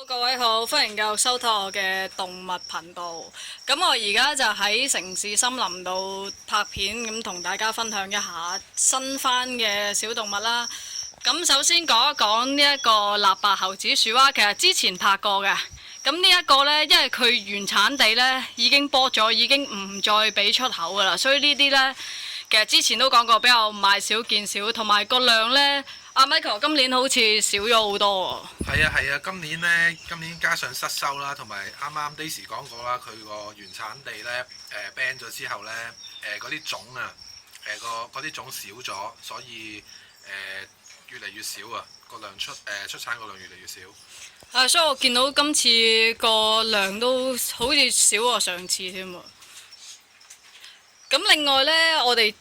各位好，歡迎繼續收睇我嘅動物頻道。咁我而家就喺城市森林度拍片，咁同大家分享一下新返嘅小動物啦。咁首先講一講呢一個臘白猴子樹蛙，其實之前拍過嘅。咁呢一個呢，因為佢原產地呢已經剝咗，已經唔再俾出口噶啦，所以呢啲呢，其實之前都講過比較買少見少，同埋個量呢。阿 Michael 今年好似少咗好多喎。係啊，今年加上失收啦，同埋啱啱 Daisy 講過啦，佢個原產地咧ban 咗之後咧，嗰啲種啊，嗰啲種少咗，所以越嚟越少啊，個量出產個量越嚟越少。所以我見到今次個量都好似少過上次添喎。咁另外呢，我哋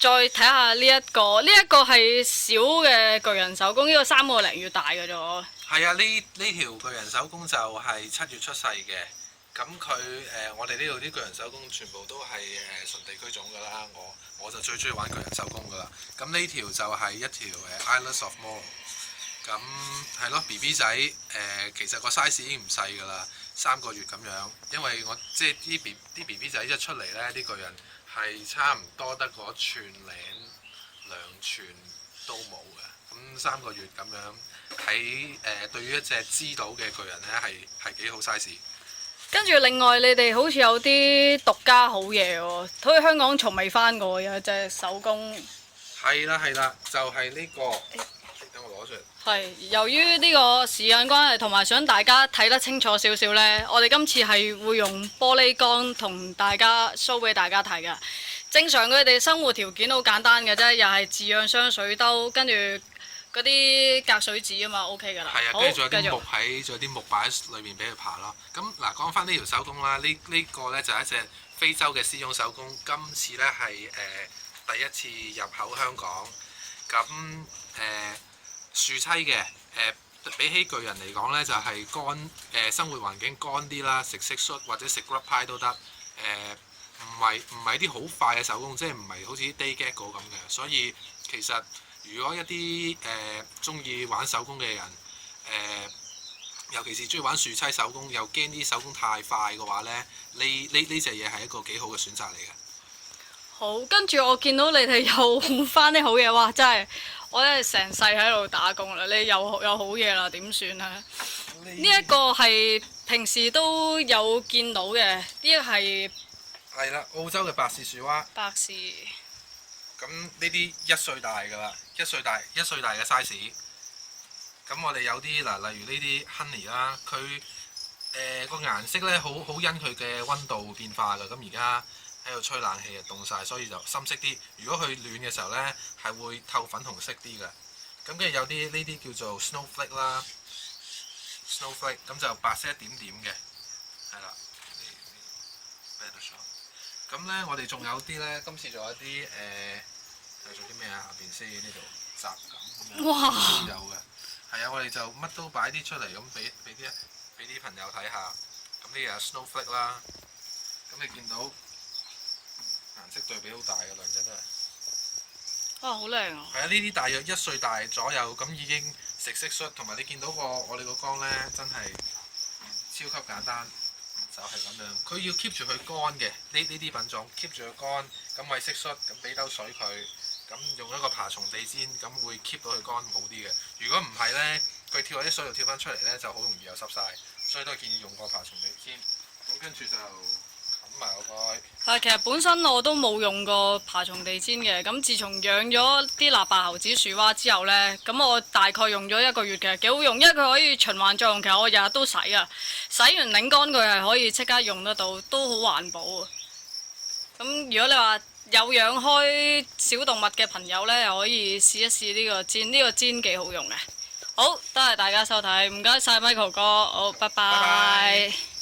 再睇下呢一個係小嘅巨人手工，呢個3個零月大嘅啫。係啊，呢條巨人手工就係7月出世嘅。咁佢我哋呢度啲巨人手工全部都係純地區種㗎啦。我就最中意玩巨人手工㗎啦。咁呢條就係一條Isles of Morrow。咁係咯 ，BB 仔其實個 size 已經唔細㗎啦，3個月咁樣。因為我即係啲 BB 仔一出嚟呢，啲巨人係差唔多得個寸零2寸都冇嘅。咁3個月咁樣喺對於一隻知道嘅巨人呢，係幾好 size。跟住另外你哋好似有啲獨家好嘢喎，好似香港從未翻過有隻手工。係啦，就係呢個。等我攞出嚟。係由於呢個時間關係，同埋想大家睇得清楚少少呢，我哋今次係會用玻璃缸同大家 show 俾大家睇嘅。正常佢哋生活條件好簡單嘅啫，又係自養箱水兜，跟住嗰啲隔水紙啊嘛 ，OK 㗎啦。係啊，跟住仲有啲木擺喺裏面俾佢爬咯。咁嗱，講翻呢條手工啦，呢個呢就係一隻非洲嘅絲絨手工，今次呢係第一次入口香港。咁樹棲嘅比起巨人嚟講呢，就係乾生活環境乾啲啦，食蟋蟀或者食 grub pie 都得。唔係啲好快嘅手工，即係唔係好似啲 day gecko 咁嘅。所以其實如果一啲中意玩手工嘅人，尤其是中意玩樹棲手工，又驚啲手工太快嘅話呢，呢隻嘢係一個幾好嘅選擇嚟嘅。好，跟住我見到你哋又翻啲好嘢，哇！真係我真係成世喺度打工啦，你又有好嘢啦，點算啊？呢一個係平時都有見到嘅，呢個係啦，澳洲嘅白氏樹蛙。白氏。咁呢啲1歲大㗎啦，1歲大嘅 size。咁我哋有啲嗱，例如呢啲 honey 啦，佢個顏色咧好因佢嘅溫度變化㗎。咁而家喺度吹冷氣啊，凍晒，所以就深色啲。如果佢暖嘅時候咧，係會透粉紅色啲嘅。咁跟住有啲呢啲叫做 snowflake 啦 ，snowflake 咁就白色一點點嘅，係啦。咁咧，我哋仲有啲咧，今次仲有一啲係做啲咩啊？下邊先呢度雜錦咁樣都有嘅。係啊，我哋就乜都擺啲出嚟咁俾啲朋友睇下。咁呢個有 snowflake 啦，咁你見到顏色對比好大嘅兩隻都係。哇！好靚啊！係啊，呢啲大約1歲大左右，咁已經食蟋蟀，同埋你見到我哋個缸咧，真係超級簡單。就係咁樣，佢要 keep 住佢乾嘅，呢啲品種 keep 住佢乾，咁餵蟋蟀，咁俾兜水佢，咁用一個爬蟲地氈，咁會 keep 到佢乾好啲嘅。如果唔係呢，佢跳喺啲水度跳翻出嚟呢，就好容易又濕晒，所以都係建議用個爬蟲地氈。咁跟住就冚埋個蓋。其實本身我都冇用過爬蟲地氈嘅，咁自從養咗啲臘白猴子樹蛙之後呢，咁我大概用咗1個月嘅，幾好用，因為佢可以循環作用。其實我日日都洗啊，洗完擰乾佢係可以即刻用得到，都好環保啊。咁如果你話有養開小動物嘅朋友呢，又可以試一試呢個氈，呢個氈幾好用嘅。好，多謝大家收睇，唔該晒 Michael 哥，好，拜拜。